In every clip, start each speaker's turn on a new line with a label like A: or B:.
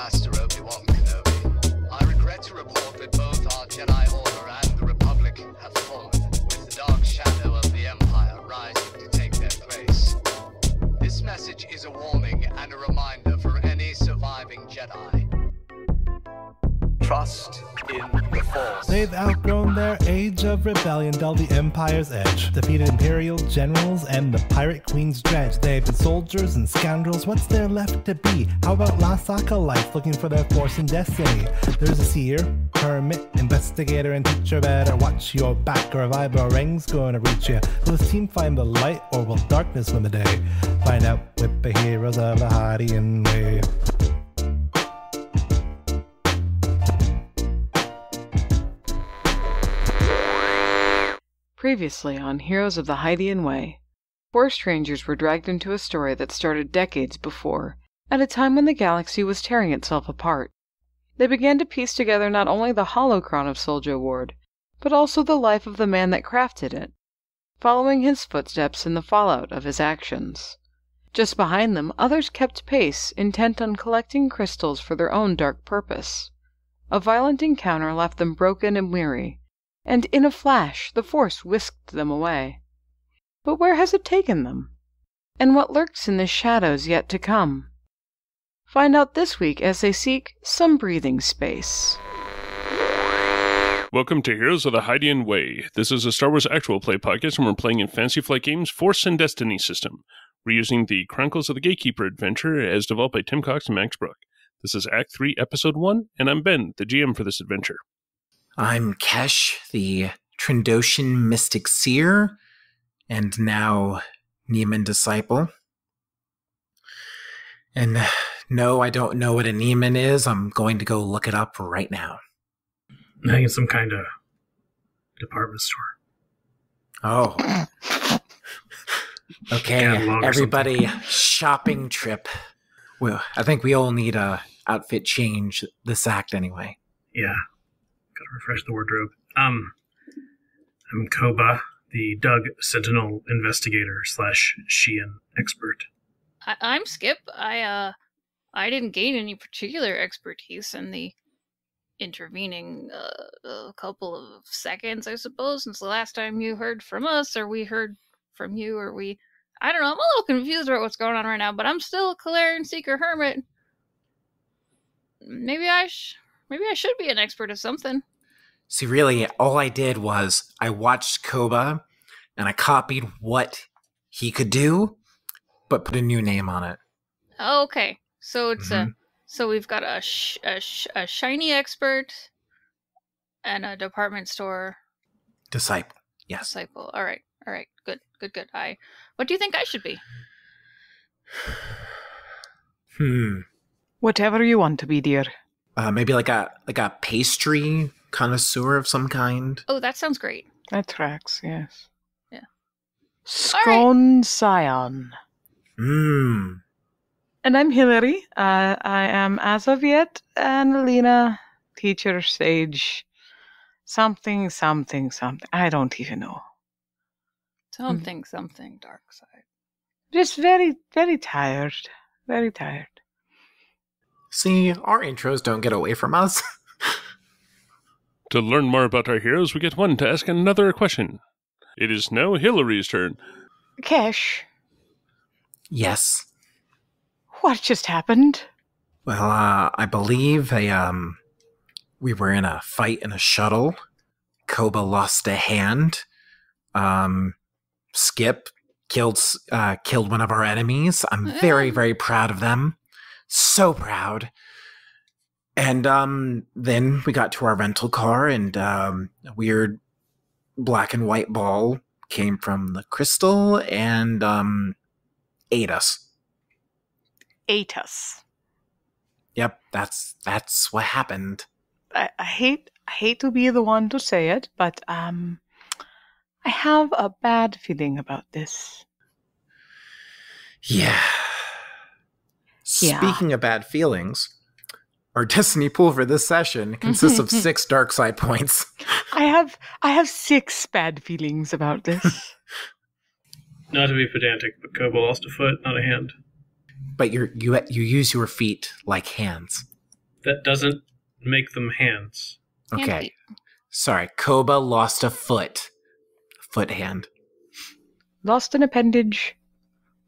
A: Master Obi-Wan Kenobi. I regret to report that both our Jedi Order and the Republic have fallen, with the dark shadow of the Empire rising to take their place. This message is a warning and a reminder for any surviving Jedi. Trust in the Force.
B: They've outgrown their age of rebellion, dulled the Empire's edge, defeated Imperial generals and the Pirate Queen's dredge. They've been soldiers and scoundrels, what's there left to be? How about lost acolytes looking for their force and destiny? There's a seer, hermit, investigator, and teacher. Better watch your back or a vibe or ring's gonna reach you. Will this team find the light or will darkness win the day? Find out with the heroes of the Hydian Way.
C: Previously on Heroes of the Hydian Way, four strangers were dragged into a story that started decades before, at a time when the galaxy was tearing itself apart. They began to piece together not only the holocron of Suljo Warde, but also the life of the man that crafted it, following his footsteps in the fallout of his actions. Just behind them, others kept pace, intent on collecting crystals for their own dark purpose. A violent encounter left them broken and weary, and in a flash the Force whisked them away. But where has it taken them? And what lurks in the shadows yet to come? Find out this week as they seek some breathing space.
D: Welcome to Heroes of the Hydian Way. This is a Star Wars actual play podcast, and we're playing in Fantasy Flight Games' Force and Destiny system. We're using the Chronicles of the Gatekeeper adventure as developed by Tim Cox and Max Brook. This is Act 3, Episode 1, and I'm Ben, the GM for this adventure.
E: I'm Kesh, the Trandoshan Mystic Seer, and now Neiman Disciple. And no, I don't know what a Neiman is. I'm going to go look it up right now.
F: I think it's some kind of department store.
E: Oh. Okay, everybody, shopping trip. Well, I think we all need a outfit change this act anyway.
F: Yeah. Gotta refresh the wardrobe. I'm Koba, the Doug Sentinel investigator / Sheehan expert.
G: I'm Skip. I didn't gain any particular expertise in the intervening a couple of seconds, I suppose, since the last time you heard from us, or we heard from you, or I don't know, I'm a little confused about what's going on right now, but I'm still a Kalarian Seeker Hermit. Maybe I should be an expert of something.
E: See, really, all I did was I watched Koba, and I copied what he could do, but put a new name on it.
G: Oh, okay. So it's so we've got a shiny expert and a department store
E: Disciple. Yes.
G: Disciple. All right. Good. What do you think I should be?
C: Whatever you want to be, dear.
E: Maybe like a pastry connoisseur of some kind.
G: Oh, that sounds great.
C: That tracks, yes.
G: Yeah.
C: Scone Scion. And I'm Hillary. I am, as of yet, Annalena, teacher, sage, something. I don't even know.
G: Something, dark side.
C: Just very, very tired. Very tired.
E: See, our intros don't get away from us.
D: To learn more about our heroes, we get one to ask another a question. It is now Hillary's turn.
C: Kesh.
E: Yes.
C: What just happened?
E: Well, I believe we were in a fight in a shuttle. Koba lost a hand. Skip killed one of our enemies. I'm very, very proud of them. So proud. And then we got to our rental car, and a weird black and white ball came from the crystal and ate us.
C: Ate us.
E: Yep, that's what happened.
C: I hate to be the one to say it, but I have a bad feeling about this.
E: Yeah. Speaking of bad feelings, our destiny pool for this session consists of 6 dark side points.
C: I have 6 bad feelings about this.
F: Not to be pedantic, but Koba lost a foot, not a hand.
E: But you use your feet like hands.
F: That doesn't make them hands.
E: Okay. Sorry, Koba lost a foot. Foot hand.
C: Lost an appendage.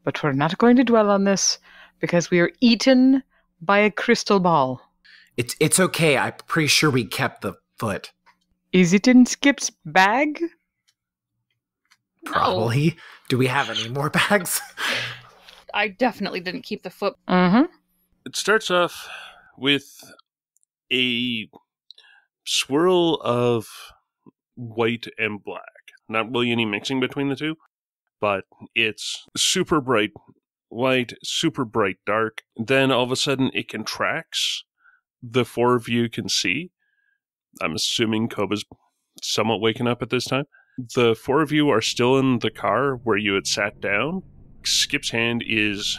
C: But we're not going to dwell on this, because we are eaten by a crystal ball.
E: It's okay. I'm pretty sure we kept the foot.
C: Is it in Skip's bag?
E: Probably. No. Do we have any more bags?
G: I definitely didn't keep the foot.
C: Mm-hmm.
D: It starts off with a swirl of white and black. Not really any mixing between the two, but it's super bright white, super bright dark. Then all of a sudden it contracts. The four of you can see. I'm assuming Koba's somewhat waking up at this time. The four of you are still in the car where you had sat down. Skip's hand is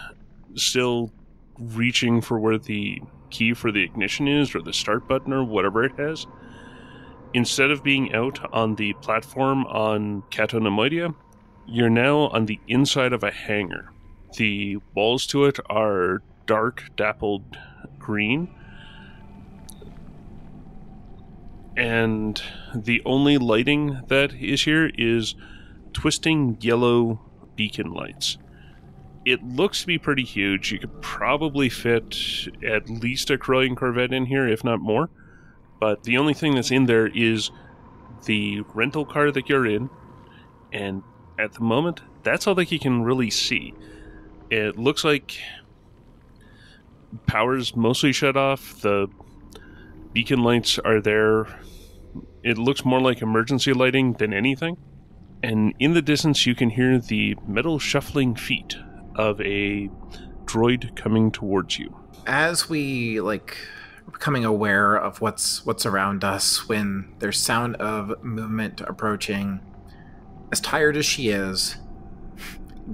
D: still reaching for where the key for the ignition is, or the start button, or whatever it has. Instead of being out on the platform on Cato Nemoidia, you're now on the inside of a hangar. The walls to it are dark, dappled green. And the only lighting that is here is twisting yellow beacon lights. It looks to be pretty huge. You could probably fit at least a Corellian Corvette in here, if not more. But the only thing that's in there is the rental car that you're in. And at the moment, that's all that you can really see. It looks like power's mostly shut off. The beacon lights are there. It looks more like emergency lighting than anything. And in the distance, you can hear the metal shuffling feet of a droid coming towards you.
E: As we, becoming aware of what's around us, when there's sound of movement approaching, as tired as she is,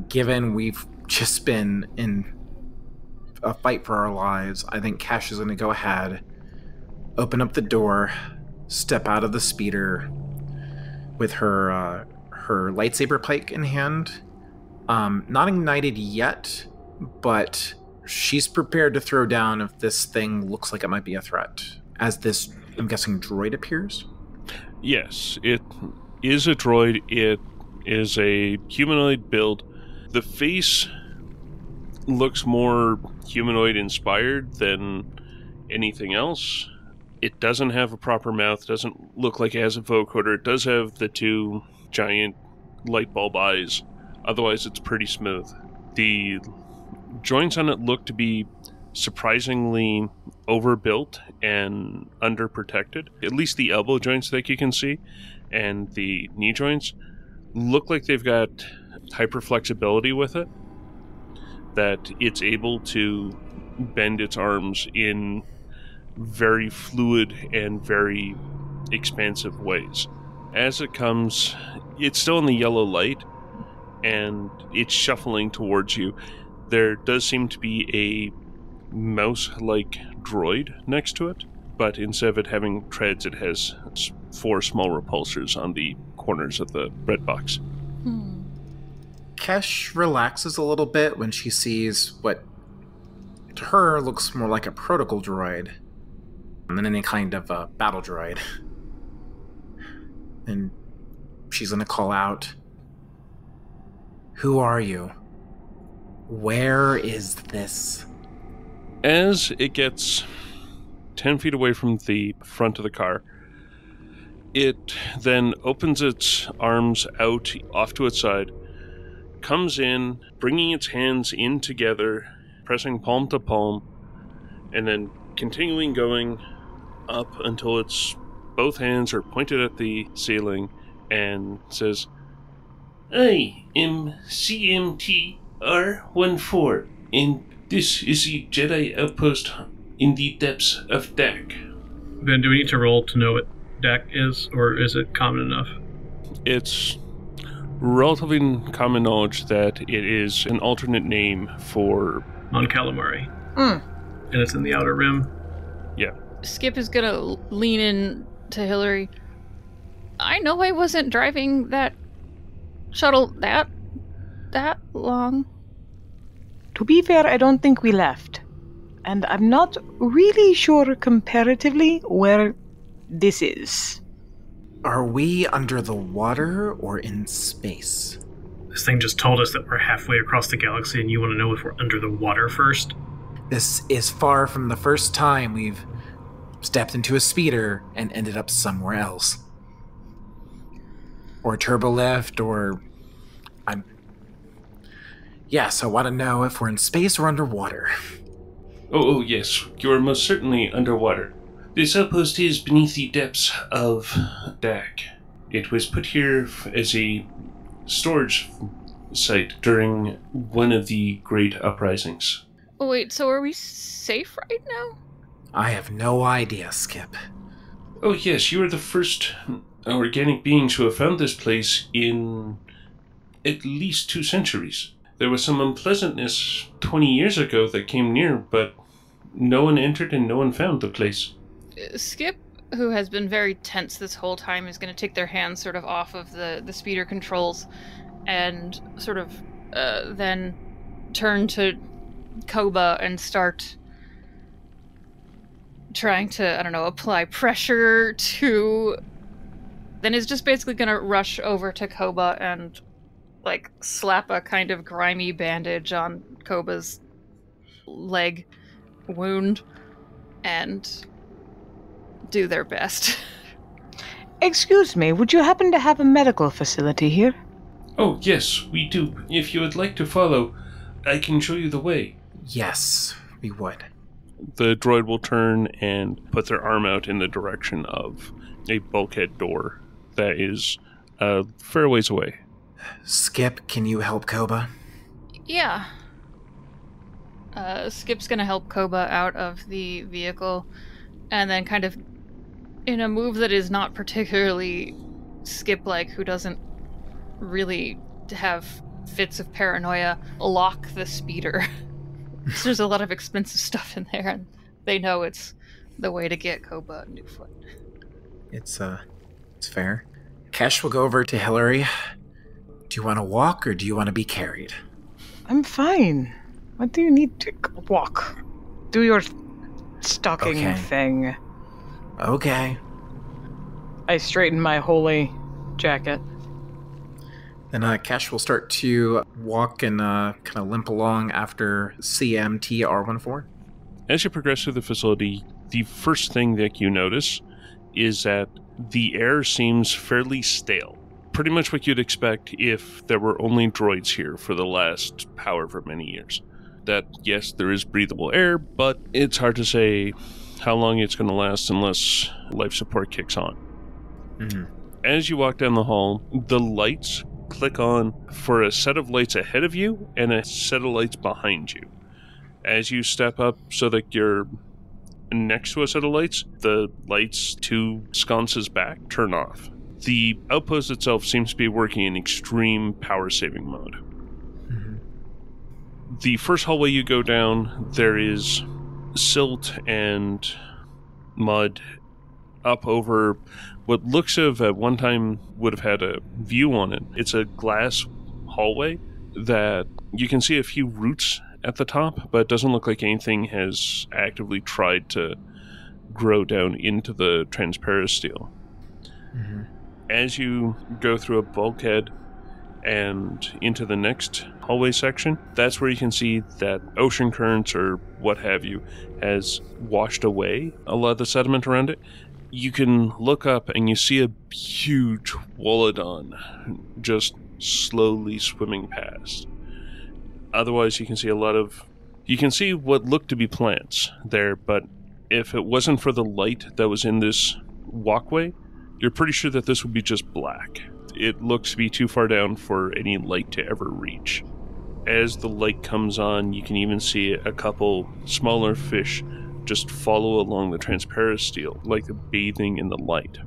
E: given we've just been in a fight for our lives, I think Cash is going to go ahead, open up the door, step out of the speeder with her lightsaber pike in hand. Not ignited yet, but she's prepared to throw down if this thing looks like it might be a threat. As this, I'm guessing, droid appears?
D: Yes, it is a droid. It is a humanoid build. The face looks more humanoid-inspired than anything else. It doesn't have a proper mouth, doesn't look like it has a vocoder. It does have the two giant light bulb eyes. Otherwise, it's pretty smooth. The joints on it look to be surprisingly overbuilt and underprotected. At least the elbow joints that you can see and the knee joints look like they've got hyperflexibility with it, that it's able to bend its arms in very fluid and very expansive ways. As it comes, it's still in the yellow light, and it's shuffling towards you. There does seem to be a mouse-like droid next to it, but instead of it having treads, it has 4 small repulsors on the corners of the bread box.
E: Kesh relaxes a little bit when she sees what to her looks more like a protocol droid than any kind of a battle droid. And she's going to call out, "Who are you? Where is this?"
D: As it gets 10 feet away from the front of the car, it then opens its arms out off to its side, comes in, bringing its hands in together, pressing palm to palm, and then continuing going up until its both hands are pointed at the ceiling, and says, "I am CMT-R14, and this is the Jedi outpost in the depths of Dak."
F: Ben, do we need to roll to know what Dak is, or is it common enough?
D: It's relatively common knowledge that it is an alternate name for
F: Mon Calamari. And it's in the Outer Rim.
D: Yeah.
G: Skip is gonna lean in to Hillary. I know I wasn't driving that shuttle that long.
C: To be fair, I don't think we left. and I'm not really sure comparatively where this is.
E: Are we under the water or in space?
F: This thing just told us that we're halfway across the galaxy, and you want to know if we're under the water first?
E: This is far from the first time we've stepped into a speeder and ended up somewhere else. Or turbolift, or... Yes, I want to know if we're in space or underwater.
D: Oh, yes, you are most certainly underwater. This outpost is beneath the depths of DAC. It was put here as a storage site during one of the great uprisings.
G: Oh, wait, so are we safe right now?
E: I have no idea, Skip.
D: Oh, yes, you are the first organic beings who have found this place in at least 2 centuries. There was some unpleasantness 20 years ago that came near, but no one entered and no one found the place.
G: Skip, who has been very tense this whole time, is going to take their hands sort of off of the speeder controls and sort of then turn to Koba and start trying to, I don't know, apply pressure to... Then is just basically going to rush over to Koba and, like, slap a kind of grimy bandage on Koba's leg wound and do their best.
C: Excuse me, would you happen to have a medical facility here?
D: Oh, yes, we do. If you would like to follow, I can show you the way.
E: Yes, we would.
D: The droid will turn and put their arm out in the direction of a bulkhead door that is a fair ways away.
E: Skip, can you help Koba?
G: Yeah. Skip's gonna help Koba out of the vehicle, and then kind of, in a move that is not particularly Skip-like, who doesn't really have fits of paranoia, lock the speeder. So there's a lot of expensive stuff in there, and they know it's the way to get Koba a new foot.
E: It's fair. Kesh will go over to Hillary. Do you want to walk, or do you want to be carried?
C: I'm fine. What do you need to walk? Do your stalking thing.
E: Okay.
C: I straighten my holy jacket.
E: Then Kesh will start to walk and kind of limp along after CMT R14.
D: As you progress through the facility, the first thing that you notice is that the air seems fairly stale. Pretty much what you'd expect if there were only droids here for the last however many years. That, yes, there is breathable air, but it's hard to say how long it's going to last unless life support kicks on.
E: Mm-hmm.
D: As you walk down the hall, the lights click on for a set of lights ahead of you and a set of lights behind you. As you step up so that you're next to a set of lights, the lights 2 sconces back turn off. The outpost itself seems to be working in extreme power-saving mode.
E: Mm-hmm.
D: The first hallway you go down, there is silt and mud up over what looks of at one time would have had a view on it. It's a glass hallway that you can see a few roots at the top, but it doesn't look like anything has actively tried to grow down into the transparent steel.
E: Mm-hmm.
D: As you go through a bulkhead and into the next hallway section, that's where you can see that ocean currents or what have you has washed away a lot of the sediment around it. You can look up and you see a huge Wallodon just slowly swimming past. Otherwise, you can see what looked to be plants there, but if it wasn't for the light that was in this walkway, you're pretty sure that this would be just black. It looks to be too far down for any light to ever reach. As the light comes on, you can even see a couple smaller fish just follow along the transparent steel, like they're bathing in the light.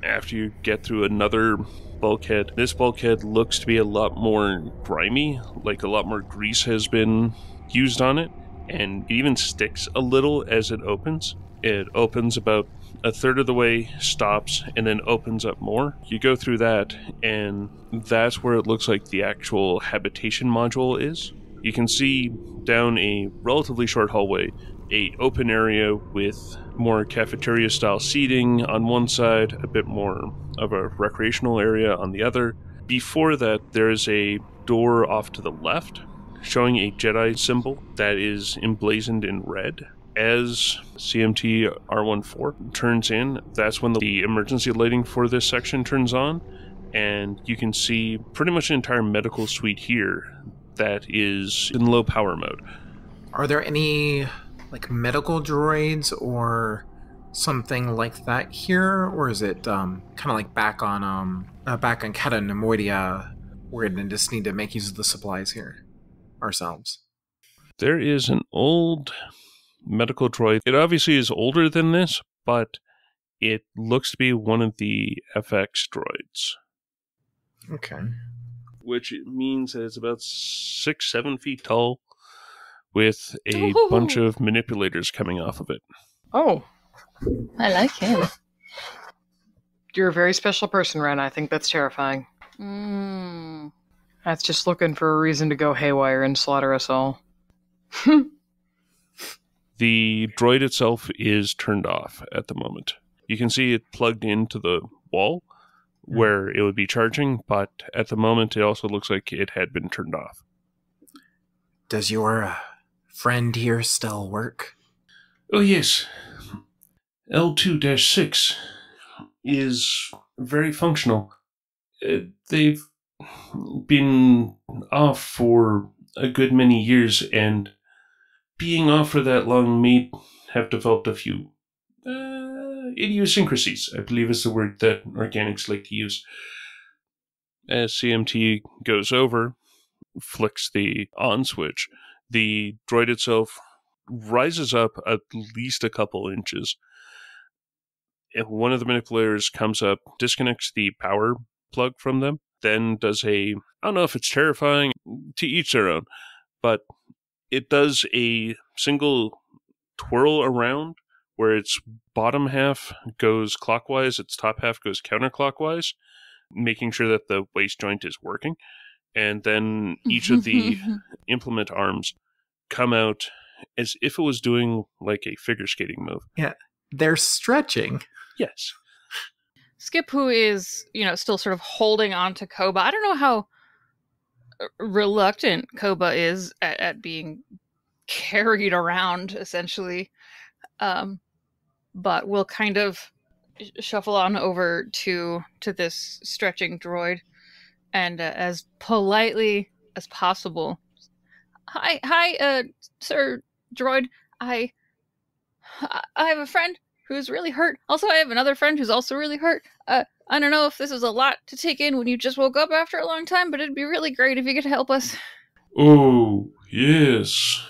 D: After you get through another bulkhead, this bulkhead looks to be a lot more grimy, like a lot more grease has been used on it, and it even sticks a little as it opens. It opens about a third of the way, stops, and then opens up more. You go through that, and that's where it looks like the actual habitation module is. You can see down a relatively short hallway a open area with more cafeteria-style seating on one side, a bit more of a recreational area on the other. Before that, there is a door off to the left, showing a Jedi symbol that is emblazoned in red. As CMT R14 turns in, that's when the emergency lighting for this section turns on, and you can see pretty much an entire medical suite here that is in low power mode.
E: Are there any, like, medical droids or something like that here? Or is it kind of like back on Kata Nemoidia, where we just need to make use of the supplies here ourselves?
D: There is an old medical droid. It obviously is older than this, but it looks to be one of the FX droids.
E: Okay.
D: Which means that it's about 6-7 feet tall, with a bunch of manipulators coming off of it.
C: Oh,
G: I like him.
C: you're a very special person, Ren. I think that's terrifying. That's just looking for a reason to go haywire and slaughter us all.
D: The droid itself is turned off at the moment. You can see it plugged into the wall where it would be charging, but at the moment it also looks like it had been turned off.
E: Does your friend here still work?
D: Oh yes. L2-6 is very functional. They've been off for a good many years, and being off for that long may have developed a few idiosyncrasies, I believe is the word that organics like to use. As CMT goes over, flicks the on switch, the droid itself rises up at least a couple inches. And one of the manipulators comes up, disconnects the power plug from them, then does I don't know if it's terrifying, to each their own, but it does a single twirl around where its bottom half goes clockwise, its top half goes counterclockwise, making sure that the waist joint is working. And then each of the implement arms come out as if it was doing like a figure skating move.
E: Yeah, they're stretching.
D: Yes.
G: Skip, who is, still sort of holding on to Koba. I don't know how reluctant Koba is at being carried around, essentially. But we'll kind of shuffle on over to this stretching droid, and as politely as possible, hi, Sir Droid. I have a friend who's really hurt. Also, I have another friend who's also really hurt. I don't know if this is a lot to take in when you just woke up after a long time, but it'd be really great if you could help us.
D: Oh, yes.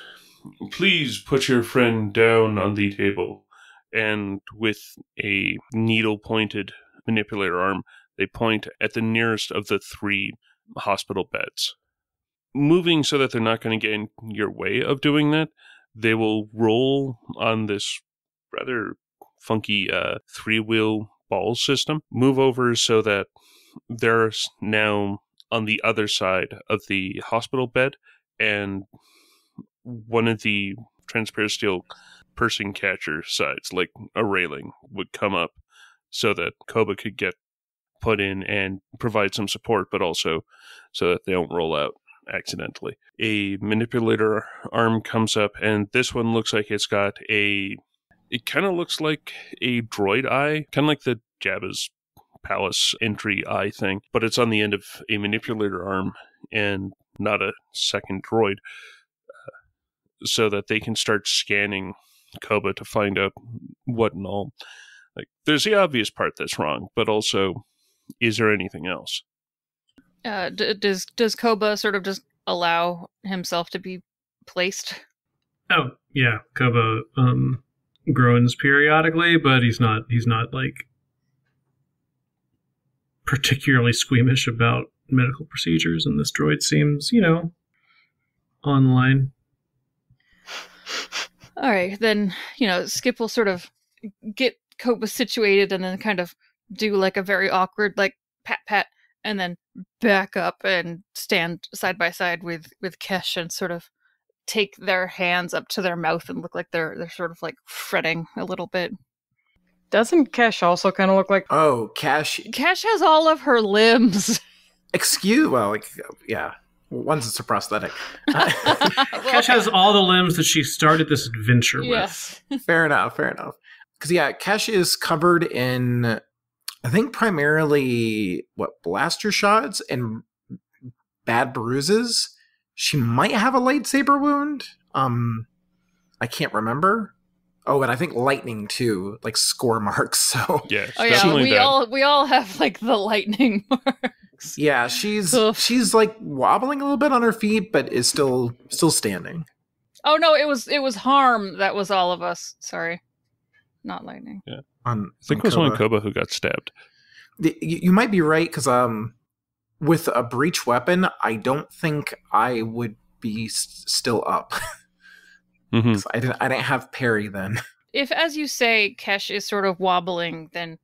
D: Please put your friend down on the table. And with a needle-pointed manipulator arm, they point at the nearest of the 3 hospital beds. Moving so that they're not going to get in your way of doing that, they will roll on this rather funky 3-wheel ball system, move over so that they're now on the other side of the hospital bed, and one of the transparent steel person catcher sides, like a railing, would come up so that Koba could get put in and provide some support, but also so that they don't roll out accidentally. A manipulator arm comes up, and this one looks like it's got it kind of looks like a droid eye, kind of like the Jabba's palace entry eye thing, but it's on the end of a manipulator arm and not a second droid, so that they can start scanning Koba to find out what and all. Like, there's the obvious part that's wrong, but also, is there anything else?
G: Does Koba sort of just allow himself to be placed?
F: Oh, yeah. Koba groans periodically, but he's not like particularly squeamish about medical procedures, and this droid seems, online.
G: All right, then, Skip will sort of get Koba situated and then kind of do like a very awkward, like, pat, and then back up and stand side by side with Kesh and sort of take their hands up to their mouth and look like they're sort of like fretting a little bit.
C: Doesn't Kesh also kind of look like...
E: Oh, Cash.
G: Cash has all of her limbs.
E: Yeah. One's a prosthetic.
F: Cash has all the limbs that she started this adventure
G: Yes.
F: with.
E: Fair enough. Because, Cash is covered in, I think, primarily, blaster shots and bad bruises. She might have a lightsaber wound. I can't remember. Oh, and I think lightning too, like score marks. So
D: Yeah,
G: Oh yeah,
D: definitely that.
G: we all have like the lightning marks.
E: yeah, she's
G: Oof.
E: she's like wobbling a little bit on her feet, but is still standing.
G: Oh no, it was harm that was all of us. Sorry, not lightning.
D: I think it was only Koba who got stabbed.
E: You might be right because with a breach weapon, I don't think I would be still up.
D: Mm-hmm.
E: 'Cause I didn't have parry then.
G: If, as you say, Kesh is sort of wobbling, then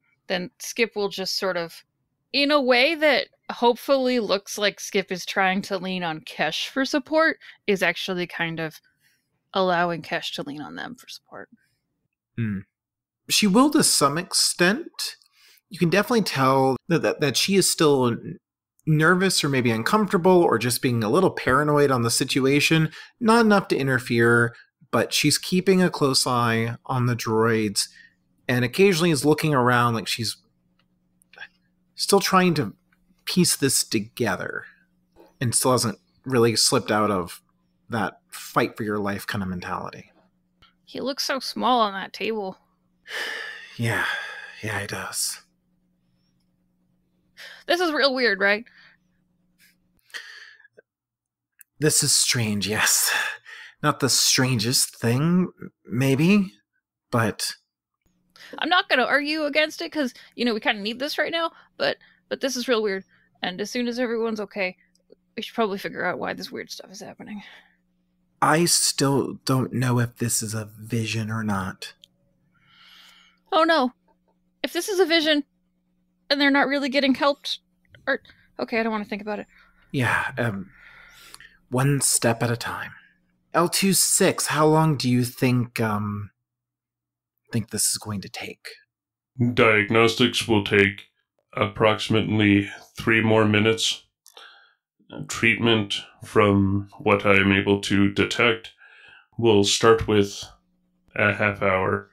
G: Skip will just sort of, in a way that hopefully looks like Skip is trying to lean on Kesh for support, is actually kind of allowing Kesh to lean on them for support.
E: She will to some extent. You can definitely tell that she is still nervous or maybe uncomfortable or just being a little paranoid on the situation. Not enough to interfere, but she's keeping a close eye on the droids and occasionally is looking around like she's still trying to piece this together and still hasn't really slipped out of that fight for your life kind of mentality.
G: He looks so small on that table.
E: Yeah, he does.
G: This is real weird, right?
E: This is strange, yes. Not the strangest thing, maybe, but...
G: I'm not going to argue against it because, we kind of need this right now, but this is real weird. And as soon as everyone's okay, we should probably figure out why this weird stuff is happening.
E: I still don't know if this is a vision or not.
G: Oh no. If this is a vision and they're not really getting helped, or... Okay, I don't want to think about it.
E: Yeah, one step at a time. L26, how long do you think this is going to take?
D: Diagnostics will take approximately 3 more minutes. Treatment, from what I am able to detect, will start with a half hour,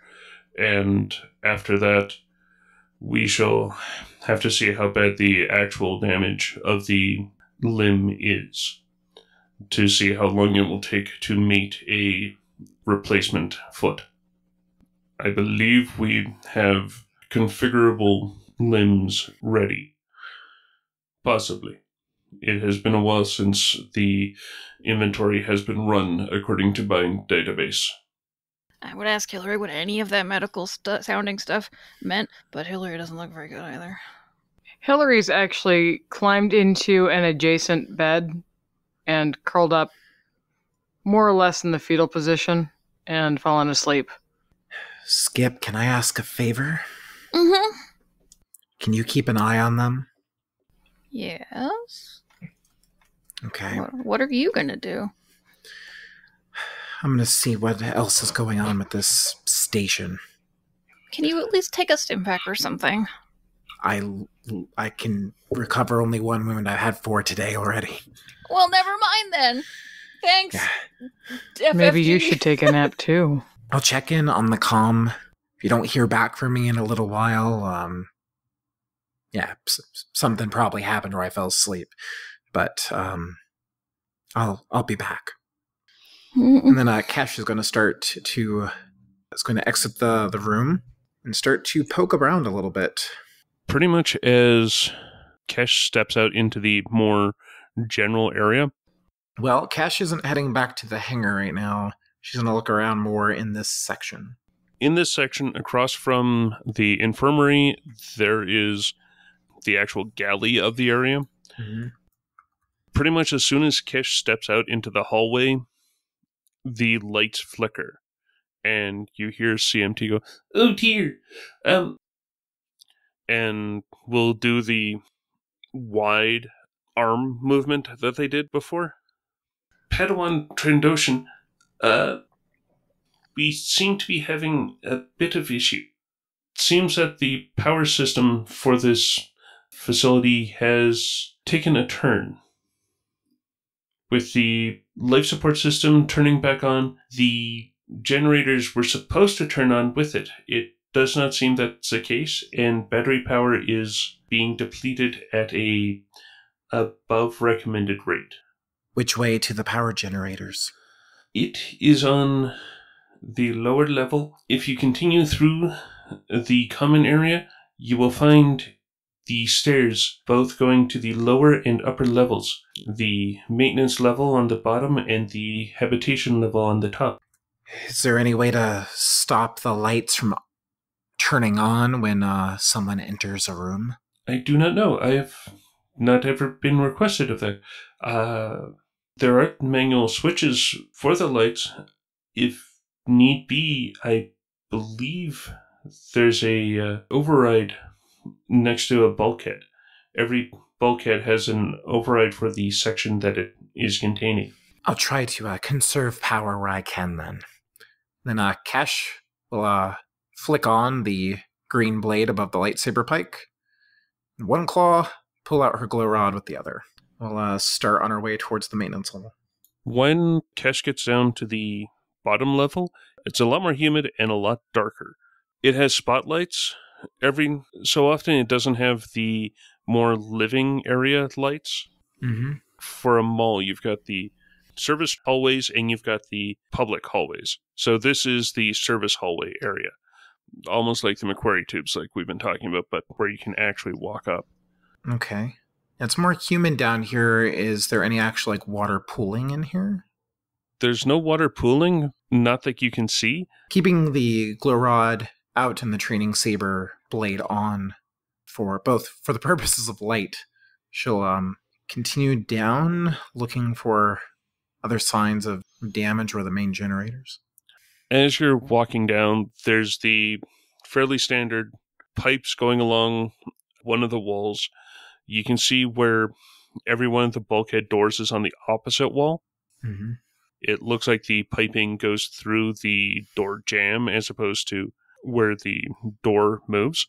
D: and after that, we shall have to see how bad the actual damage of the limb is, to see how long it will take to mate a replacement foot. I believe we have configurable limbs ready. Possibly. It has been a while since the inventory has been run according to Bind database.
G: I would ask Hillary what any of that medical sounding stuff meant, but Hillary doesn't look very good either.
C: Hillary's actually climbed into an adjacent bed and curled up more or less in the fetal position and fallen asleep.
E: Skip, can I ask a favor?
G: Mm-hmm.
E: Can you keep an eye on them?
G: Yes?
E: Okay.
G: What are you gonna do?
E: I'm gonna see what else is going on with this station.
G: Can you at least take a stim pack or something?
E: I can recover only one wound. I've had 4 today already.
G: Well, never mind then. Thanks.
C: Maybe you
G: FFG.
C: should take a nap too.
E: I'll check in on the comm. If you don't hear back from me in a little while, something probably happened or I fell asleep. But I'll be back. And then Cash is going to start to exit the room and start to poke around a little bit.
D: Pretty much as Kesh steps out into the more general area.
E: Well, Cash isn't heading back to the hangar right now. She's going to look around more in this section.
D: In this section, across from the infirmary, there is the actual galley of the area.
E: Mm-hmm.
D: Pretty much as soon as Kesh steps out into the hallway, the lights flicker, and you hear CMT go, "Oh dear," and we'll do the wide arm movement that they did before. Padawan Trandoshan, We seem to be having a bit of issue. It seems that the power system for this facility has taken a turn. With the life support system turning back on, the generators were supposed to turn on with it. It does not seem that's the case, and battery power is being depleted at a above recommended rate.
E: Which way to the power generators?
D: It is on the lower level. If you continue through the common area, you will find the stairs both going to the lower and upper levels. The maintenance level on the bottom and the habitation level on the top.
E: Is there any way to stop the lights from turning on when someone enters a room?
D: I do not know. I have not ever been requested of that. There are manual switches for the lights. If need be, I believe there's a override next to a bulkhead. Every bulkhead has an override for the section that it is containing.
E: I'll try to conserve power where I can then. Then Cash will flick on the green blade above the lightsaber pike. One claw, pull out her glow rod with the other. We'll start on our way towards the maintenance level.
D: When Kesh gets down to the bottom level, it's a lot more humid and a lot darker. It has spotlights. Every so often, it doesn't have the more living area lights.
E: Mm-hmm.
D: For a mall, you've got the service hallways and you've got the public hallways. So this is the service hallway area. Almost like the Macquarie tubes like we've been talking about, but where you can actually walk up.
E: Okay. It's more humid down here. Is there any actual water pooling in here?
D: There's no water pooling, not that you can see.
E: Keeping the glow rod out and the training saber blade on for the purposes of light. She'll continue down looking for other signs of damage or the main generators.
D: As you're walking down, there's the fairly standard pipes going along one of the walls. You can see where every one of the bulkhead doors is on the opposite wall.
E: Mm-hmm.
D: It looks like the piping goes through the door jamb as opposed to where the door moves.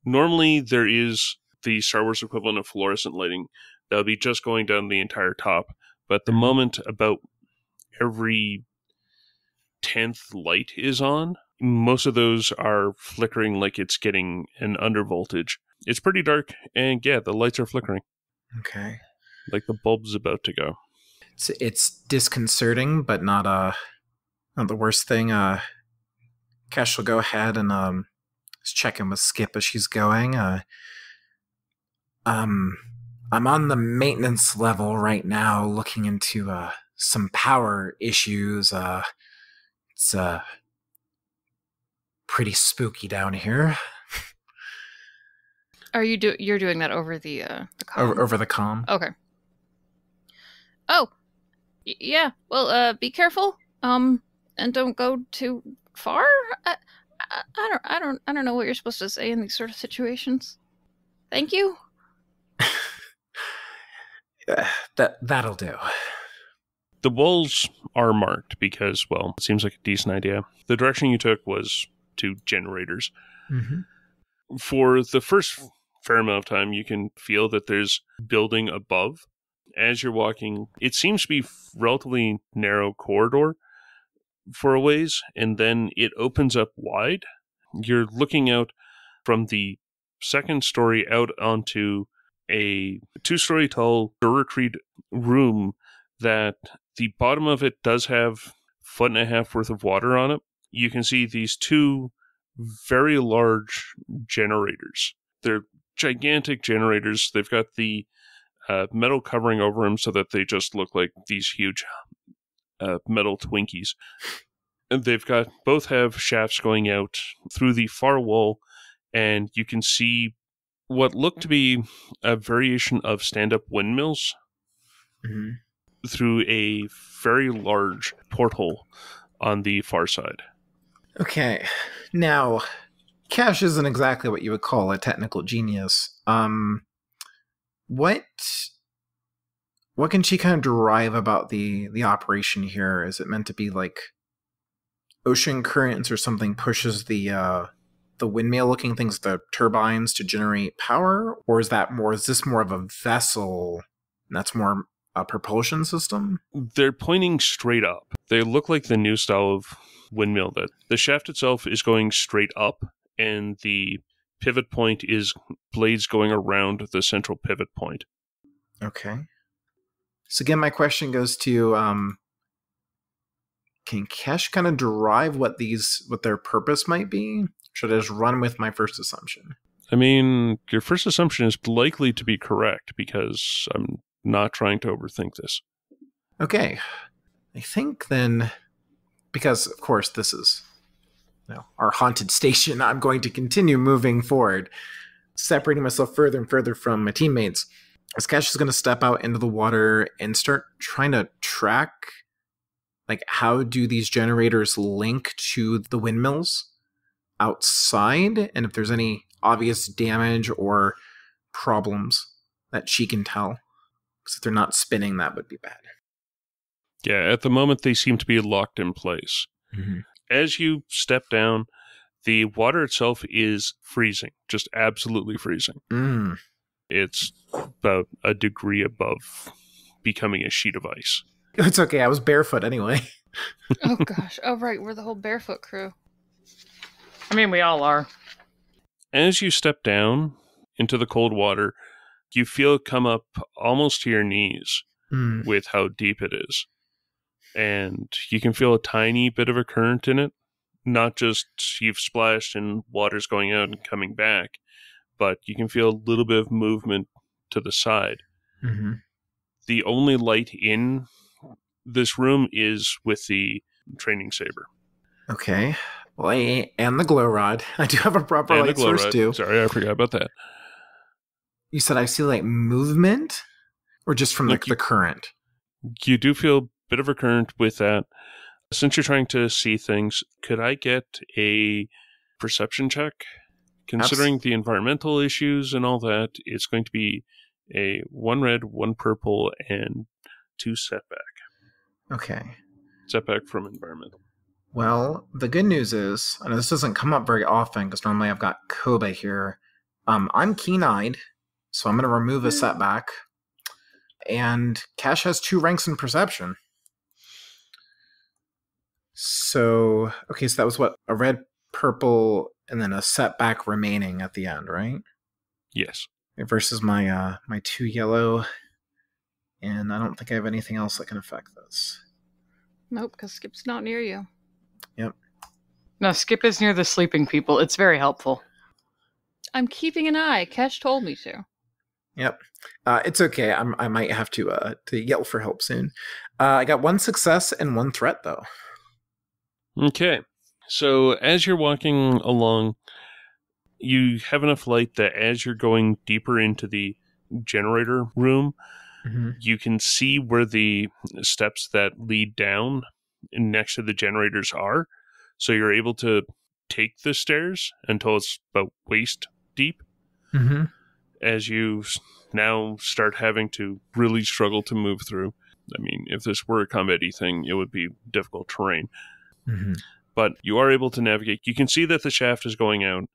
D: Normally, there is the Star Wars equivalent of fluorescent lighting that will be just going down the entire top. But the moment about every 10th light is on, most of those are flickering like it's getting an undervoltage. It's pretty dark, and yeah, the lights are flickering.
E: Okay.
D: Like the bulb's about to go.
E: It's disconcerting, but not the worst thing. Cash will go ahead and just check in with Skip as she's going. I'm on the maintenance level right now, looking into some power issues. It's pretty spooky down here.
G: Are you're doing that over the comm?
E: Over the comm.
G: Okay. Oh, yeah. Well, be careful. And don't go too far. I don't know what you're supposed to say in these sort of situations. Thank you.
E: That'll do.
D: The walls are marked because, well, it seems like a decent idea. The direction you took was to generators.
E: Mm-hmm.
D: For the first fair amount of time, you can feel that there's building above. As you're walking, it seems to be relatively narrow corridor for a ways, and then it opens up wide. You're looking out from the second story out onto a 2-story tall Duracrete room that the bottom of it does have 1.5 feet worth of water on it. You can see these 2 very large generators. They're gigantic generators. They've got the metal covering over them so that they just look like these huge metal Twinkies. And both have shafts going out through the far wall, and you can see what look to be a variation of stand-up windmills through a very large porthole on the far side.
E: Okay. Now, Cash isn't exactly what you would call a technical genius. What what can she kind of derive about the operation here? Is it meant to be like ocean currents or something pushes the windmill-looking things, the turbines, to generate power? Or is this more of a vessel and that's more a propulsion system?
D: They're pointing straight up. They look like the new style of windmill. That the shaft itself is going straight up, and the pivot point is blades going around the central pivot point.
E: Okay. So again, my question goes to, can Kesh kind of derive what their purpose might be? Should I just run with my first assumption?
D: I mean, your first assumption is likely to be correct, because I'm not trying to overthink this.
E: Okay. I think then, because of course this is our haunted station, I'm going to continue moving forward, separating myself further and further from my teammates. As Kesh is going to step out into the water and start trying to track, like, how do these generators link to the windmills outside, and if there's any obvious damage or problems that she can tell. Because if they're not spinning, that would be bad.
D: Yeah, at the moment they seem to be locked in place.
E: Mm-hmm.
D: As you step down, the water itself is freezing, just absolutely freezing.
E: Mm.
D: It's about a degree above becoming a sheet of ice.
E: It's okay, I was barefoot anyway.
G: Oh gosh. Oh right, we're the whole barefoot crew.
C: I mean, we all are.
D: As you step down into the cold water, you feel it come up almost to your knees with how deep it is. And you can feel a tiny bit of a current in it. Not just you've splashed and water's going out and coming back, but you can feel a little bit of movement to the side.
E: Mm-hmm.
D: The only light in this room is with the training saber.
E: Okay. Well, and the glow rod. I do have a proper
D: And the
E: light
D: glow
E: source
D: rod.
E: too.
D: Sorry, I forgot about that.
E: You said I see like movement? Or just from
D: Look,
E: the current?
D: You do feel a bit of a current with that. Since you're trying to see things, could I get a perception check? Considering the environmental issues and all that, it's going to be a 1 red, 1 purple, and 2 setback.
E: Okay.
D: Setback from environmental.
E: Well, the good news is, and this doesn't come up very often because normally I've got Koba here. I'm keen-eyed, so I'm going to remove a setback. And Cash has 2 ranks in perception. So, okay, so that was what? A red, purple, and then a setback remaining at the end, right?
D: Yes.
E: Versus my my 2 yellow. And I don't think I have anything else that can affect this.
G: Nope, because Skip's not near you.
E: Yep.
C: No, Skip is near the sleeping people. It's very helpful.
G: I'm keeping an eye. Kesh told me to.
E: Yep. It's okay. I might have to yell for help soon. I got 1 success and 1 threat, though.
D: Okay. So as you're walking along, you have enough light that as you're going deeper into the generator room, you can see where the steps that lead down next to the generators are. So you're able to take the stairs until it's about waist deep.
E: Mm-hmm.
D: As you now start having to really struggle to move through. I mean, if this were a combat-y thing, it would be difficult terrain.
E: Mm-hmm.
D: But you are able to navigate. You can see that the shaft is going out.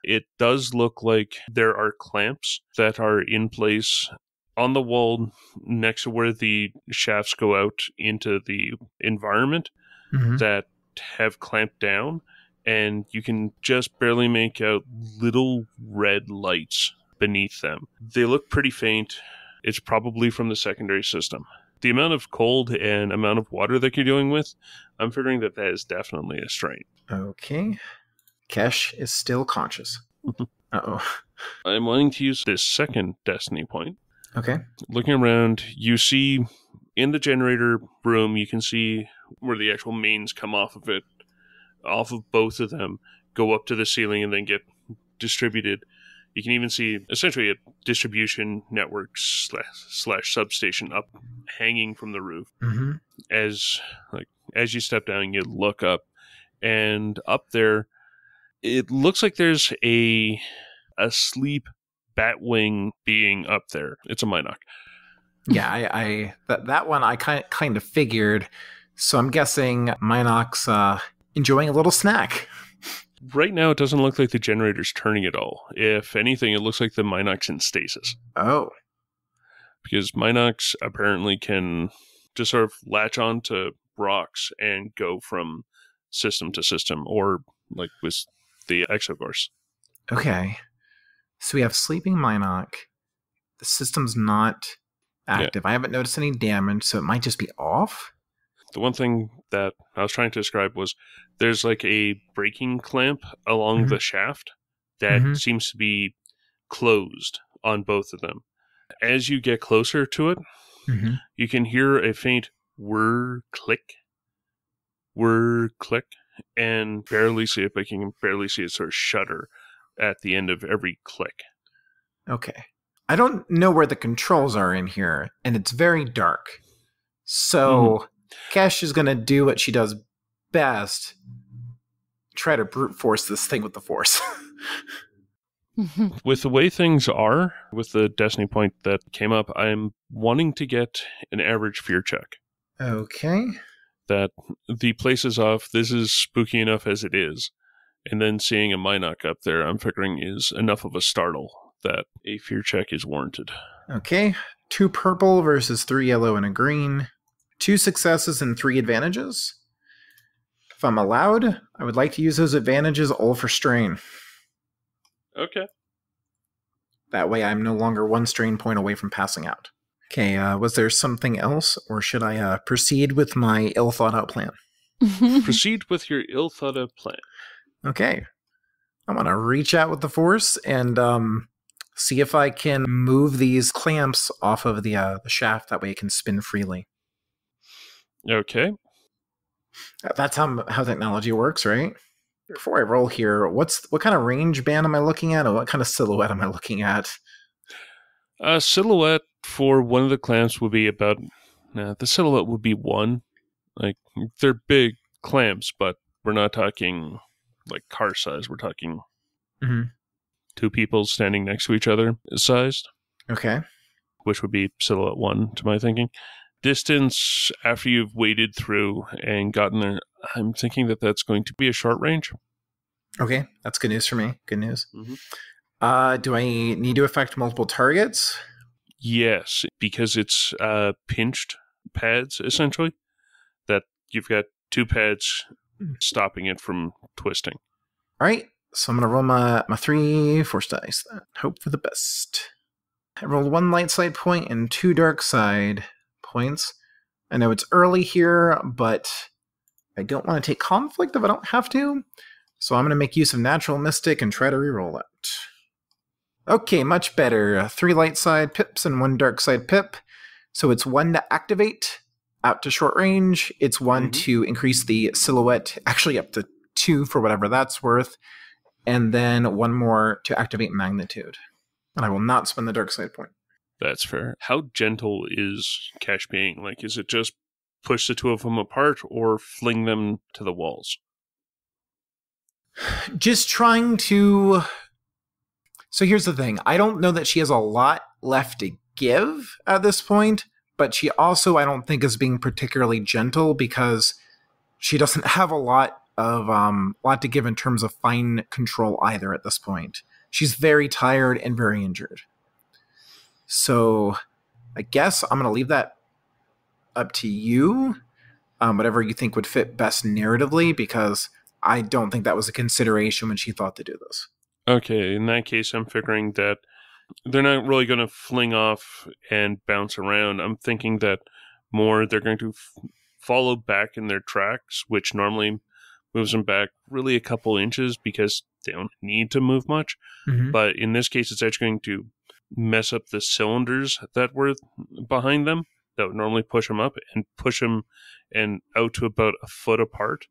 D: It does look like there are clamps that are in place on the wall next to where the shafts go out into the environment that have clamped down, and you can just barely make out little red lights beneath them. They look pretty faint. It's probably from the secondary system. The amount of cold and amount of water that you're dealing with, I'm figuring that is definitely a strain.
E: Okay. Kesh is still conscious. Uh-oh.
D: I'm wanting to use this second destiny point.
E: Okay.
D: Looking around, you see in the generator room, you can see where the actual mains come off of it, off of both of them, go up to the ceiling and then get distributed. You can even see essentially a distribution network slash substation up hanging from the roof.
E: Mm-hmm.
D: As you step down, you look up, and up there, it looks like there's a sleep batwing being up there. It's a Minoc.
E: Yeah, I that one I kind of figured. So I'm guessing Minox enjoying a little snack.
D: Right now, it doesn't look like the generator's turning at all. If anything, it looks like the Minox in stasis.
E: Oh,
D: Because Minox apparently can just sort of latch on to rocks and go from system to system, or like with the exocourse.
E: okay. So we have sleeping Minox. The system's not active. I haven't noticed any damage, so it might just be off.
D: The one thing that I was trying to describe was there's like a braking clamp along the shaft that seems to be closed on both of them. As you get closer to it, you can hear a faint whir click, and barely see it, but you can barely see it sort of shudder at the end of every click.
E: Okay. I don't know where the controls are in here, and it's very dark. So Kesh is going to do what she does best, try to brute force this thing with the Force.
D: With the way things are, with the Destiny point that came up, I'm wanting to get an average fear check.
E: Okay.
D: That the place is off, this is spooky enough as it is, and then seeing a Minox up there, I'm figuring is enough of a startle that a fear check is warranted.
E: Okay. 2 purple versus 3 yellow and a green. 2 successes and 3 advantages. If I'm allowed, I would like to use those advantages all for strain.
D: Okay.
E: That way I'm no longer 1 strain point away from passing out. Okay, was there something else, or should I proceed with my ill-thought-out plan?
D: Proceed with your ill-thought-out plan.
E: Okay. I want to reach out with the Force and see if I can move these clamps off of the shaft. That way it can spin freely.
D: Okay.
E: That's how technology works, right? Before I roll here, what kind of range band am I looking at, or what kind of silhouette am I looking at?
D: Silhouette for one of the clamps would be about... the silhouette would be 1. Like, they're big clamps, but we're not talking like car size. We're talking 2 people standing next to each other sized.
E: Okay.
D: Which would be silhouette 1 to my thinking. Distance after you've waded through and gotten there, I'm thinking that that's going to be a short range.
E: Okay, that's good news for me. Good news. Do I need to affect multiple targets?
D: Yes, because it's pinched pads, essentially. That you've got 2 pads stopping it from twisting.
E: All right, so I'm going to roll my 3 Force dice. Hope for the best. I rolled 1 light side point and 2 dark side points. I know it's early here, but I don't want to take conflict if I don't have to. So I'm going to make use of Natural Mystic and try to reroll it. Okay, much better. 3 light side pips and 1 dark side pip. So it's 1 to activate out to short range. It's 1 to increase the silhouette, actually up to 2 for whatever that's worth. And then 1 more to activate magnitude. And I will not spend the dark side point.
D: That's fair. How gentle is Cash being? Like, is it just push the 2 of them apart or fling them to the walls?
E: Just trying to... So here's the thing. I don't know that she has a lot left to give at this point, but she also, I don't think, is being particularly gentle because she doesn't have a lot to give in terms of fine control either at this point. She's very tired and very injured. So I guess I'm going to leave that up to you, whatever you think would fit best narratively, because I don't think that was a consideration when she thought to do this.
D: Okay, in that case, I'm figuring that they're not really going to fling off and bounce around. I'm thinking that more they're going to follow back in their tracks, which normally moves them back really a couple inches because they don't need to move much. But in this case, it's actually going to mess up the cylinders that were behind them that would normally push them up and push them and out to about a foot apart.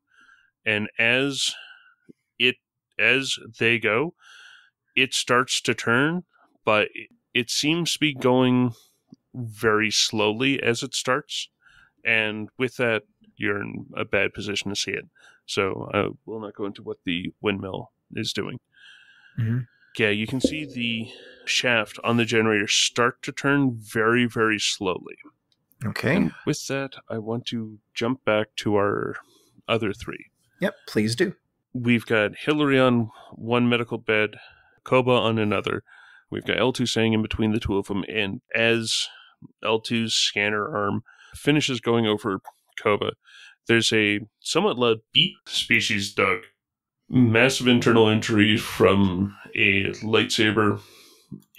D: And as they go, it starts to turn, but it seems to be going very slowly as it starts. And with that, you're in a bad position to see it. So I will not go into what the windmill is doing. Yeah, you can see the shaft on the generator start to turn very, very slowly.
E: Okay.
D: And with that, I want to jump back to our other three.
E: Yep, please do.
D: We've got Hillary on one medical bed, Koba on another. We've got L2 staying in between the two of them, and as L2's scanner arm finishes going over Koba, there's a somewhat loud beep. Species dug. Massive internal injury from a lightsaber,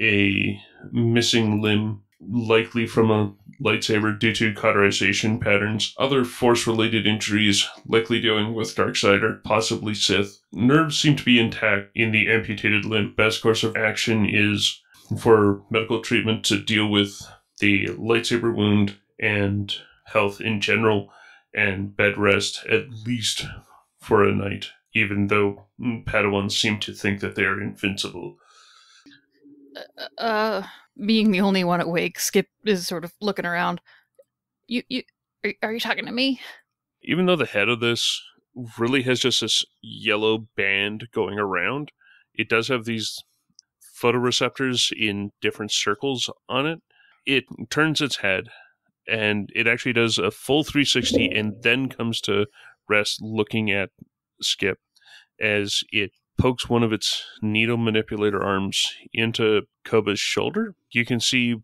D: a missing limb, likely from a lightsaber due to cauterization patterns, other force-related injuries, likely dealing with Darksider, possibly Sith. Nerves seem to be intact in the amputated limb. Best course of action is for medical treatment to deal with the lightsaber wound and health in general, and bed rest at least for a night, even though Padawans seem to think that they are invincible.
G: Being the only one awake, Skip is sort of looking around. Are you talking to me?
D: Even though the head of this really has just this yellow band going around, it does have these photoreceptors in different circles on it. It turns its head, and it actually does a full 360 and then comes to rest looking at Skip as it pokes one of its needle manipulator arms into Koba's shoulder. You can see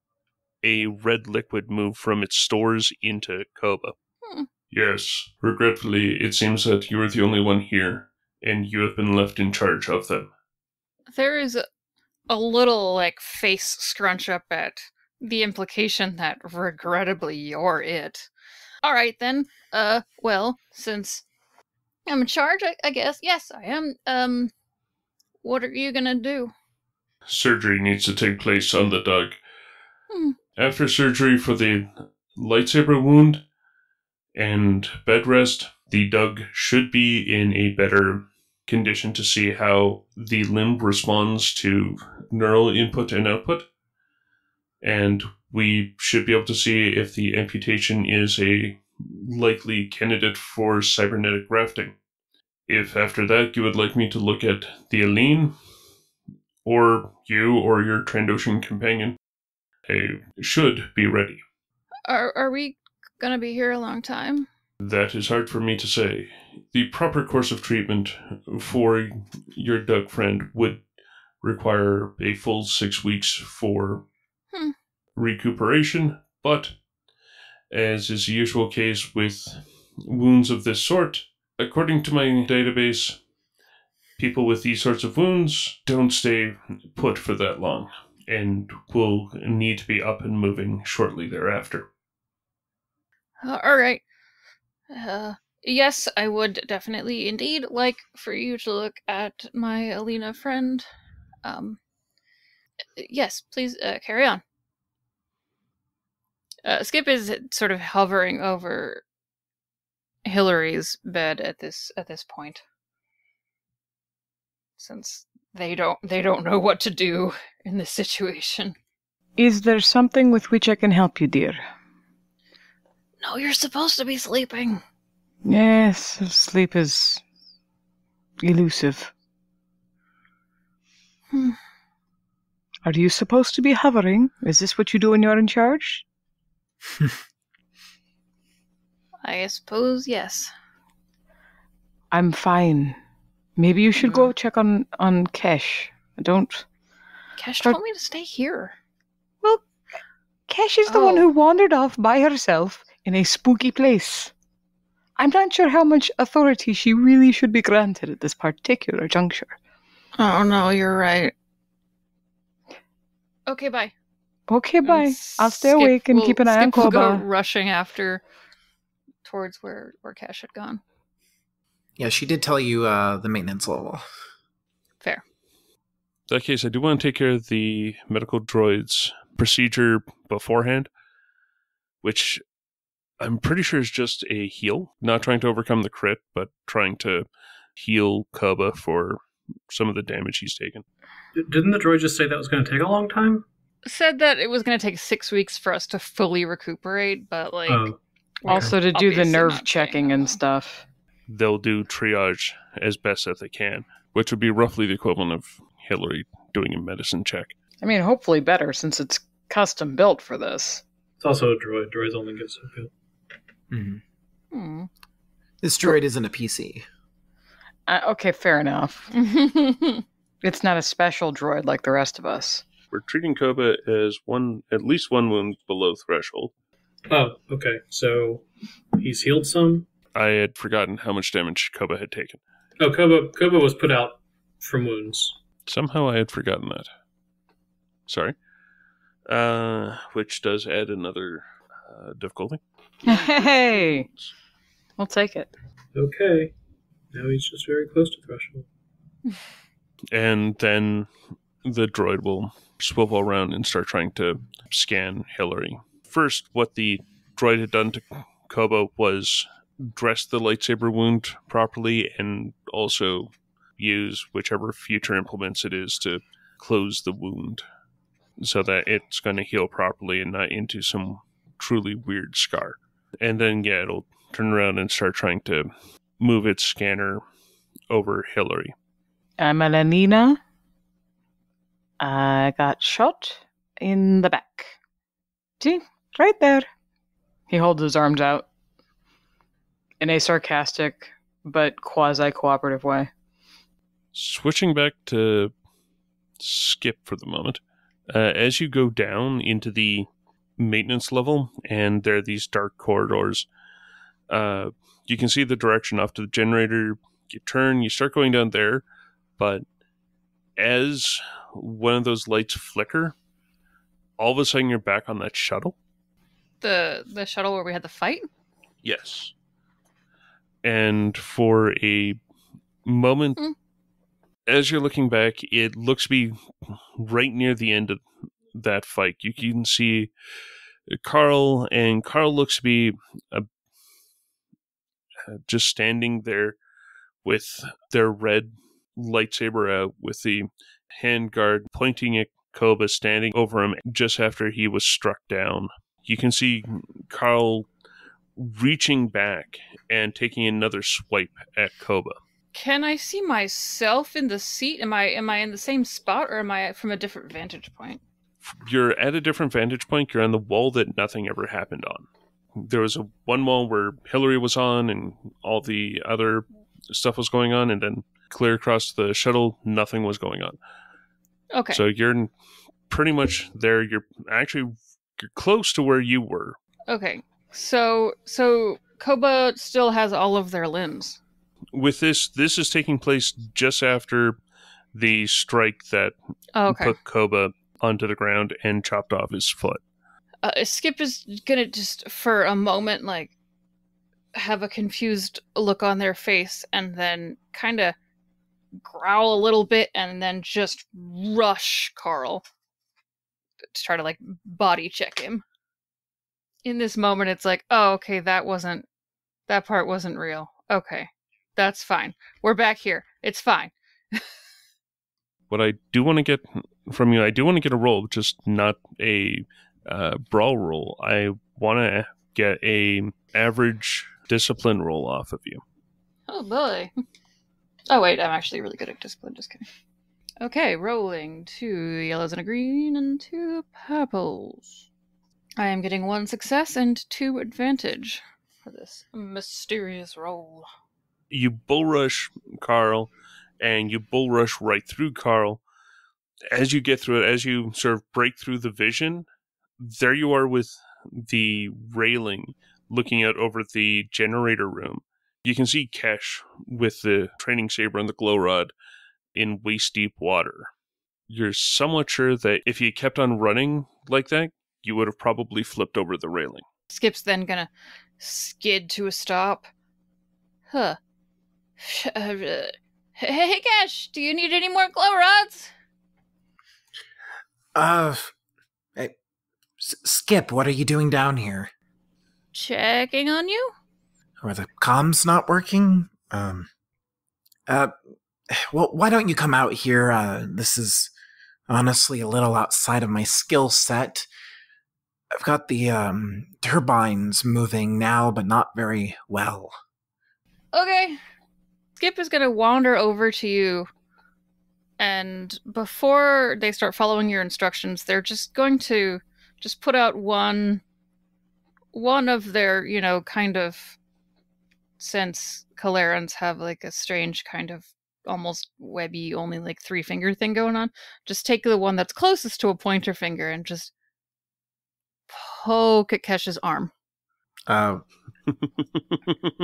D: a red liquid move from its stores into Koba. Yes, regretfully, it seems that you are the only one here, and you have been left in charge of them.
G: There is a little, face scrunch up at the implication that regrettably you're it. Alright then, well, since I'm in charge, I guess. Yes, I am. What are you gonna do?
D: Surgery needs to take place on the dog. After surgery for the lightsaber wound and bed rest, the dog should be in a better condition to see how the limb responds to neural input and output. And we should be able to see if the amputation is a likely candidate for cybernetic grafting. If after that you would like me to look at the Aline, or you or your Trandoshan companion, I should be ready.
G: Are we gonna be here a long time?
D: That is hard for me to say. The proper course of treatment for your Doug friend would require a full 6 weeks for recuperation, but as is the usual case with wounds of this sort, according to my database, people with these sorts of wounds don't stay put for that long and will need to be up and moving shortly thereafter.
G: Alright. Yes, I would definitely indeed like for you to look at my Alina friend. Yes, please carry on. Skip is sort of hovering over Hillary's bed at this point, since they don't know what to do in this situation.
C: Is there something with which I can help you, dear?
G: No, you're supposed to be sleeping.
C: Yes, sleep is elusive. Are you supposed to be hovering? Is this what you do when you're in charge?
G: I suppose yes.
C: I'm fine. Maybe you should go check on Kesh.
G: Kesh told me to stay here.
C: Well, Kesh is the one who wandered off by herself in a spooky place. I'm not sure how much authority she really should be granted at this particular juncture.
G: Oh no, you're right. Okay, bye.
C: Okay, bye. I'll stay awake and keep an eye on Koba.
G: Skip will go rushing after towards where Kesh had gone.
E: Yeah, she did tell you the maintenance level.
G: Fair.
D: In that case, I do want to take care of the medical droid's procedure beforehand, which I'm pretty sure is just a heal. Not trying to overcome the crit, but trying to heal Koba for some of the damage he's taken.
F: Didn't the droid just say that was going to take a long time?
G: Said that it was going to take 6 weeks for us to fully recuperate, but
C: also to do the
G: obviously
C: nerve
G: not
C: checking and stuff.
D: They'll do triage as best that they can, which would be roughly the equivalent of Hillary doing a medicine check.
C: I mean, hopefully better since it's custom built for this.
F: It's also a droid. Droids only get so good.
E: Mm-hmm. This droid isn't a PC.
C: Okay, fair enough. It's not a special droid like the rest of us.
D: We're treating Koba as at least one wound below threshold.
F: Oh, okay. So he's healed some?
D: I had forgotten how much damage Koba had taken.
F: Oh, Koba was put out from wounds.
D: Somehow I had forgotten that. Sorry. Which does add another difficulty.
C: Hey! We'll take it.
F: Okay. Now he's just very close to threshold.
D: And then the droid will swivel around and start trying to scan Hillary. First, what the droid had done to Koba was dress the lightsaber wound properly and also use whichever future implements it is to close the wound so that it's going to heal properly and not into some truly weird scar. And then, yeah, it'll turn around and start trying to move its scanner over Hillary.
C: I'm Elenina. I got shot in the back. See? Right there. He holds his arms out in a sarcastic but quasi-cooperative way.
D: Switching back to Skip for the moment. As you go down into the maintenance level, and there are these dark corridors, you can see the direction off to the generator. You turn, you start going down there, but as one of those lights flicker, all of a sudden you're back on that shuttle.
G: The shuttle where we had the fight?
D: Yes. And for a moment, as you're looking back, it looks to be right near the end of that fight. You can see Carl, and Carl looks to be just standing there with their red lightsaber out, with the handguard pointing at Koba, standing over him just after he was struck down. You can see Carl reaching back and taking another swipe at Koba.
G: Can I see myself in the seat? Am I in the same spot, or am I from a different vantage point?
D: You're at a different vantage point. You're on the wall that nothing ever happened on. There was one wall where Hillary was on and all the other stuff was going on, and then clear across the shuttle, nothing was going on.
G: Okay.
D: So you're pretty much there. You're close to where you were.
G: Okay. So Koba still has all of their limbs.
D: With this is taking place just after the strike that put Koba onto the ground and chopped off his foot.
G: Skip is gonna just, for a moment, like, have a confused look on their face and then kind of growl a little bit and then just rush Carl to try to, like, body check him. In this moment, it's like, oh, okay, that part wasn't real. Okay, that's fine. We're back here. It's fine.
D: What I do want to get from you, I do want to get a roll, just not a brawl roll. I want to get a average discipline roll off of you.
G: Oh boy. Oh wait, I'm actually really good at discipline, just kidding. Okay, rolling 2 yellows and a green and 2 purples. I am getting 1 success and 2 advantage for this mysterious roll.
D: You bull rush Carl, and you bull rush right through Carl. As you get through it, as you sort of break through the vision, there you are with the railing looking out over the generator room. You can see Kesh with the training saber and the glow rod in waist-deep water. You're somewhat sure that if you kept on running like that, you would have probably flipped over the railing.
G: Skip's then gonna skid to a stop. Huh. Hey, Kesh, do you need any more glow rods?
E: Hey, Skip, what are you doing down here?
G: Checking on you?
E: Are the comms not working? Well, why don't you come out here? This is honestly a little outside of my skill set. I've got the turbines moving now, but not very well.
G: Okay. Skip is gonna wander over to you And before they start following your instructions, they're just going to just put out one of their, kind of, since Kalerans have like a strange kind of almost webby, only like 3-finger thing going on, just take the one that's closest to a pointer finger and just poke at Kesh's arm.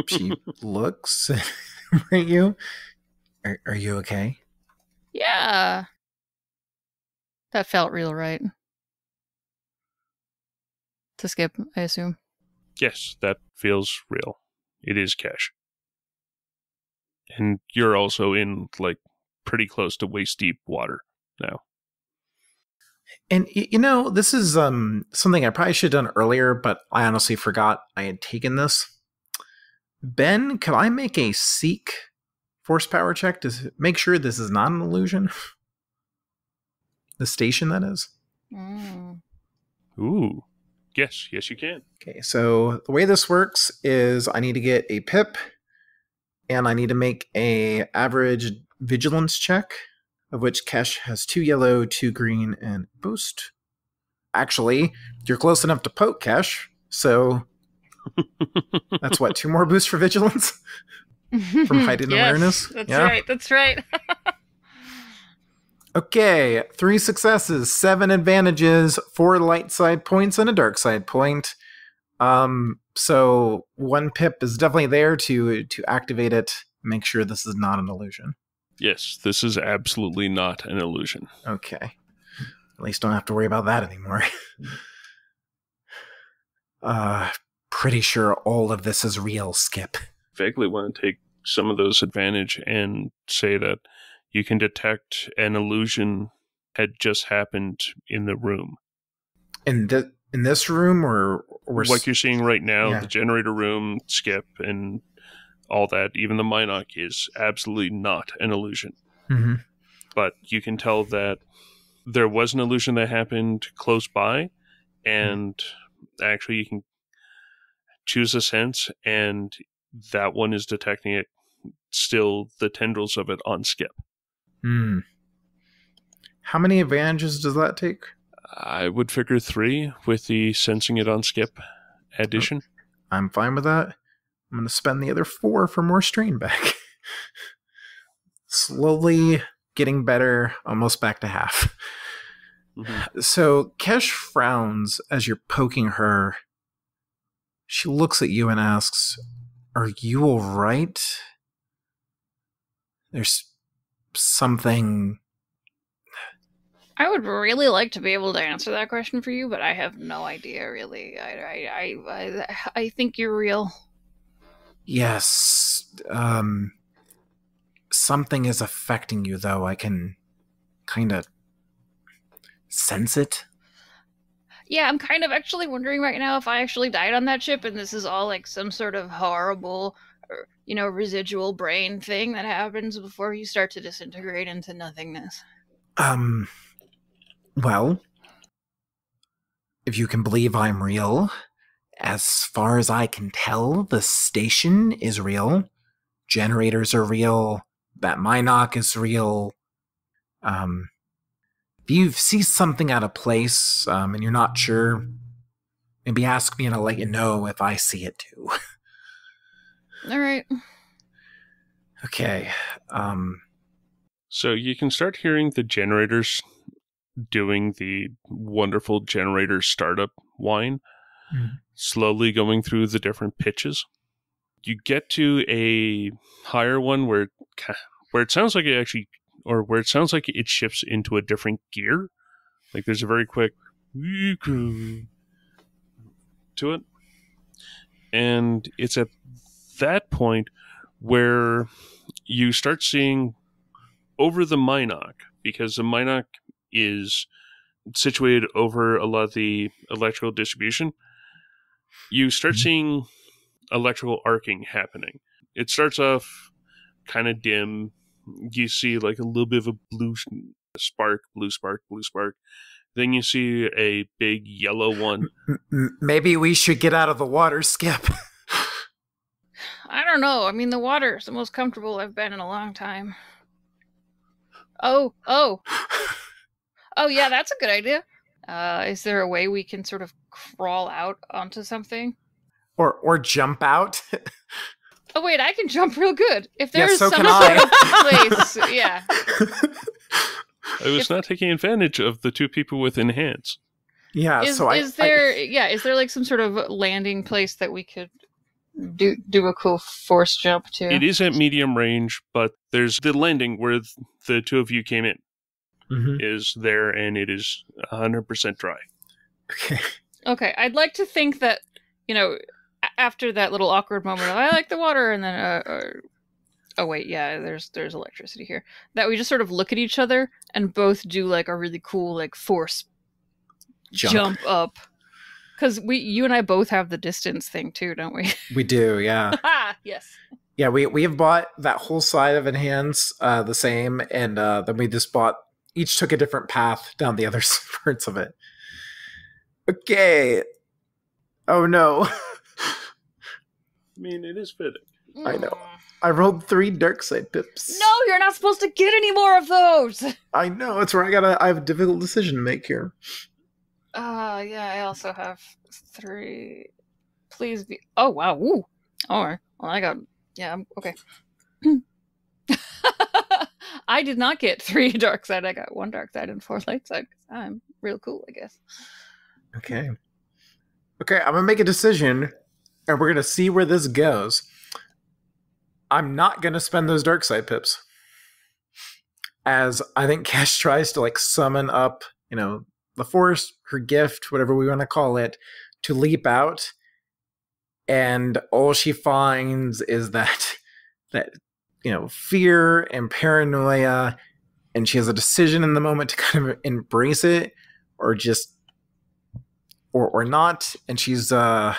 E: She looks at you. Are you okay?
G: Yeah. That felt real right. To Skip, I assume.
D: Yes, that feels real. It is Kesh. And you're also in, like, pretty close to waist-deep water now.
E: And, this is something I probably should have done earlier, but I honestly forgot I had taken this. Ben, can I make a seek force power check to make sure this is not an illusion? The station, that is.
D: Ooh. Yes, you can.
E: Okay, so the way this works is I need to get a pip, and I need to make a average vigilance check, of which Kesh has 2 yellow, 2 green, and boost. Actually, you're close enough to poke, Kesh, so that's 2 more boosts for vigilance? From heightened awareness?
G: That's right.
E: Okay, 3 successes, 7 advantages, 4 light side points, and a dark side point. So 1 pip is definitely there to activate it, make sure this is not an illusion.
D: Yes, this is absolutely not an illusion.
E: Okay. At least don't have to worry about that anymore. Pretty sure all of this is real, Skip.
D: Vaguely want to take some of those advantage and say that you can detect an illusion had just happened in the room.
E: In this room, or
D: what you're seeing right now,
E: yeah.
D: The generator room, Skip, and all that, even the Minoc is absolutely not an illusion.
E: Mm-hmm.
D: But you can tell that there was an illusion that happened close by, and actually you can choose a sense, and that one is detecting it, still the tendrils of it on Skip.
E: How many advantages does that take?
D: I would figure 3 with the sensing it on Skip addition.
E: I'm fine with that. I'm going to spend the other 4 for more strain back. Slowly getting better, almost back to half.
D: Mm-hmm.
E: So Kesh frowns as you're poking her. She looks at you and asks, "Are you all right? There's something..."
G: I would really like to be able to answer that question for you, but I have no idea, really. I think you're real.
E: Yes. Something is affecting you, though. I can kind of sense it.
G: Yeah, I'm kind of actually wondering right now if I actually died on that ship and this is all like some sort of horrible, residual brain thing that happens before you start to disintegrate into nothingness.
E: Well, if you can believe I'm real, as far as I can tell, the station is real. Generators are real. That Minoc is real. If you see something out of place, and you're not sure, maybe ask me and I'll let you know if I see it too.
G: All right.
E: Okay.
D: So you can start hearing the generators doing the wonderful generator startup whine, slowly going through the different pitches. You get to a higher one where it sounds like it shifts into a different gear. Like there's a very quick to it. And it's at that point where you start seeing over the Minoc, because the Minoc is situated over a lot of the electrical distribution, you start seeing electrical arcing happening. It starts off kind of dim. You see like a little bit of a blue spark. Then you see a big yellow one.
E: Maybe we should get out of the water, Skip.
G: I don't know. I mean, the water is the most comfortable I've been in a long time. Oh, yeah, that's a good idea. Is there a way we can sort of crawl out onto something?
E: Or jump out?
G: Oh wait, I can jump real good. If
E: Yeah,
G: there's
E: so
G: some
E: can
G: sort
E: I.
G: of place, yeah.
D: I was not taking advantage of the two people with enhance.
E: Yeah,
G: Is
E: so
G: there like some sort of landing place that we could do a cool force jump to?
D: It is at medium range, but there's the landing where the two of you came in is there, and it is 100% dry.
E: Okay.
G: Okay, I'd like to think that, after that little awkward moment of I like the water, and then oh wait, yeah, there's electricity here. That we just sort of look at each other and both do like a really cool like force jump up. Because you and I both have the distance thing too, don't we?
E: We do, yeah.
G: Yes.
E: Yeah, we have bought that whole side of Enhance the same, and then we just each took a different path down the other parts of it. Okay. Oh no.
D: I mean, it is fitting.
E: I know. I rolled 3 dark side pips.
G: No, you're not supposed to get any more of those.
E: I know, it's where I have a difficult decision to make here.
G: Yeah, I also have 3. Please be. Oh wow, woo. Alright. Well, I got. Yeah, I'm okay. I did not get 3 dark side. I got 1 dark side and 4 light side. I'm real cool, I guess.
E: Okay, I'm gonna make a decision, and we're gonna see where this goes. I'm not gonna spend those dark side pips, as I think Cash tries to like summon up, the Force, her gift, whatever we want to call it, to leap out, and all she finds is that fear and paranoia, and she has a decision in the moment to kind of embrace it, or just or not, and she's not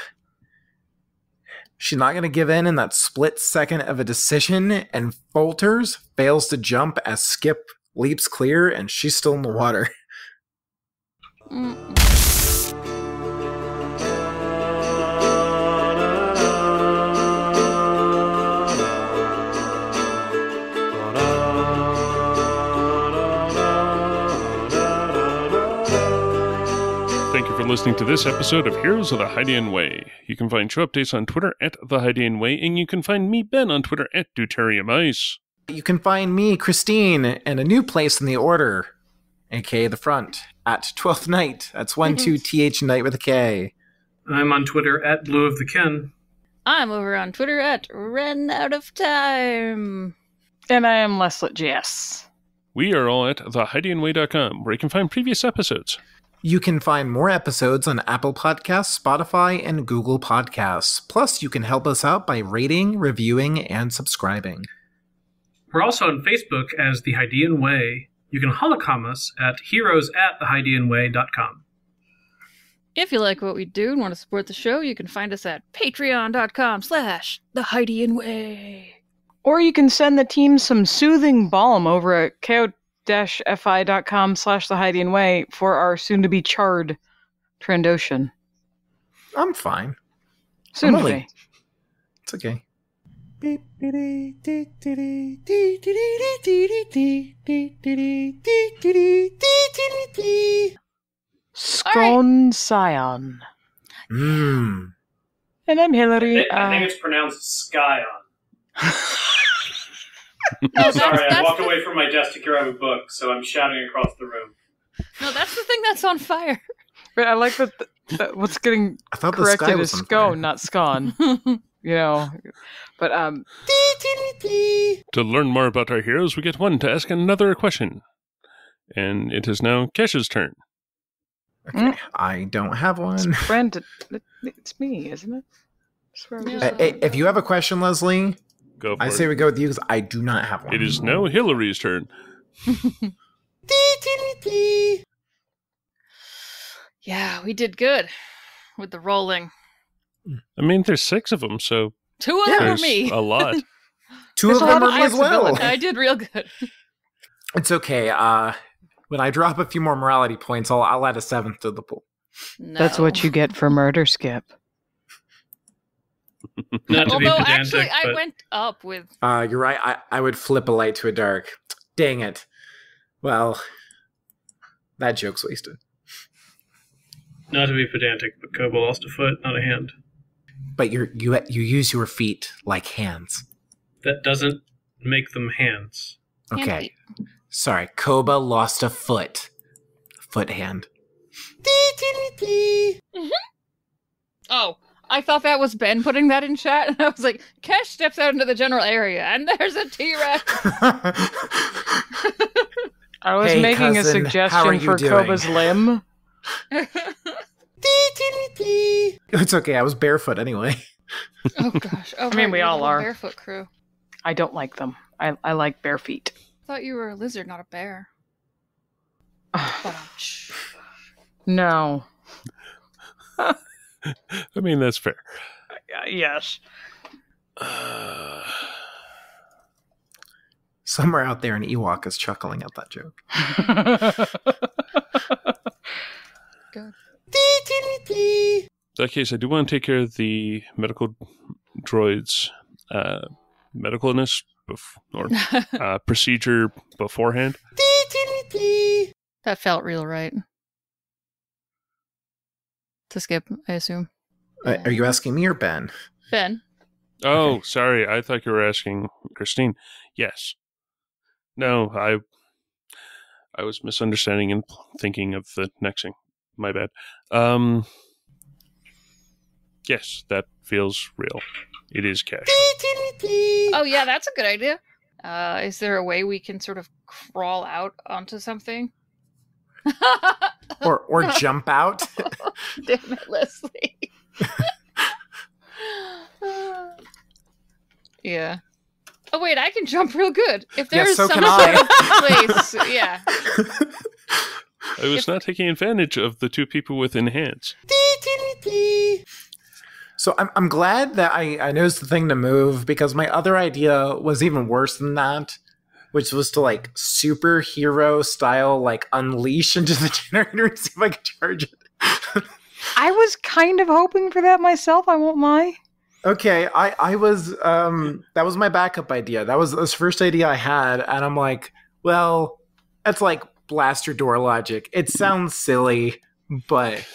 E: going to give in that split second of a decision, and falters, fails to jump as Skip leaps clear, and she's still in the water.
D: Thank you for listening to this episode of Heroes of the Hydian Way. You can find show updates on Twitter at The Hydian Way, and you can find me, Ben, on Twitter at Deuterium Ice.
E: You can find me, Christine, and a new place in the Order, aka the Front, at 12th Night. That's 12th Night with a K.
F: I'm on Twitter at Blue of the Ken.
G: I'm over on Twitter at Ren Out of Time.
C: And I am Leslie JS.
D: We are all at thehydianway.com, where you can find previous episodes.
E: You can find more episodes on Apple Podcasts, Spotify, and Google Podcasts. Plus, you can help us out by rating, reviewing, and subscribing.
F: We're also on Facebook as The Hydian Way. You can holocom us at heroes@thehydianway.com.
G: If you like what we do and want to support the show, you can find us at patreon.com/thehydianway.
C: Or you can send the team some soothing balm over at ko-fi.com/thehydianway for our soon-to-be charred Trandoshan.
E: I'm fine.
C: Soon to be.
E: It's okay.
C: Scone Scion.
E: Mmm.
C: And I'm Hillary.
F: I think it's pronounced Skyon.
G: No,
F: Sorry, I walked away from my desk to grab a book, so I'm shouting across the room.
G: No, that's the thing that's on fire.
C: But I like that what's getting
E: I thought the sky
C: corrected
E: was
C: is
E: on fire.
C: scone, not scone. But
D: To learn more about our heroes, we get one to ask another question. And it is now Kesh's turn.
E: Okay, I don't have one.
C: Brent, it's me, isn't it? I swear I just-
E: If you have a question, Leslie,
D: Go for
E: I
D: it.
E: say we go with you because I do not have one.
D: It is now Hillary's turn.
G: Yeah, we did good with the rolling.
D: I mean, there's 6 of them, so
G: 2 of them
D: there's
G: were me.
D: a lot.
E: 2
C: There's
E: of
C: a
E: them
C: lot
E: are
C: of
E: me as well.
C: flexibility.
G: I did real good.
E: It's okay. When I drop a few more morality points, I'll add a 7th to the pool.
G: No.
C: That's what you get for murder, Skip.
F: Not to be
G: Although,
F: pedantic,
G: actually, I
F: but
G: went up with...
E: You're right. I would flip a light to a dark. Dang it. Well, that joke's wasted.
F: Not to be pedantic, but Koba lost a foot, not a hand.
E: But you use your feet like hands.
F: That doesn't make them hands.
E: Okay. Sorry, Koba lost a foot. Foot hand.
G: Oh, I thought that was Ben putting that in chat, and I was like, Kesh steps out into the general area, and there's a T-Rex.
C: I was
E: Hey,
C: making
E: cousin,
C: a
E: how are
C: suggestion
E: you
C: for
E: doing?
C: Koba's limb.
E: It's okay, I was barefoot anyway.
G: Oh gosh. Oh,
C: I mean, we
G: you're the
C: all
G: whole
C: are.
G: Barefoot crew.
C: I don't like them. I like bare feet.
G: I thought you were a lizard, not a bear. Ba-dum-tsh.
C: No.
D: I mean, that's fair.
C: Yes.
E: Somewhere out there, an Ewok is chuckling at that joke.
G: Good.
D: In that case, I do want to take care of the medical droid's medicalness or procedure beforehand.
G: That felt real right. To skip, I assume.
E: Are you asking me or Ben?
G: Ben.
D: Oh,
E: Okay.
D: sorry. I thought you were asking Christine. Yes. No, I was misunderstanding and thinking of the next thing. My bad. Yes, that feels real. It is cash.
G: Oh yeah, that's a good idea. Is there a way we can sort of crawl out onto something?
E: Or jump out?
G: Damn it, Leslie. Yeah. Oh wait, I can jump real good. If
E: Yeah,
G: there's
E: so
G: some
E: can
G: sort
E: I.
G: of place, yeah.
D: I was not taking advantage of the two people with hands.
E: So I'm glad that I noticed the thing to move, because my other idea was even worse than that, which was to like superhero style like unleash into the generator and see if I could charge it.
C: I was kind of hoping for that myself, I won't lie.
E: Okay, I was that was my backup idea. That was the first idea I had, and I'm like, well, that's like blaster door logic. It sounds silly, but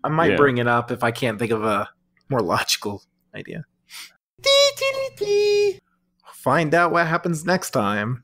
E: I might bring it up if I can't think of a more logical idea. Find out what happens next time.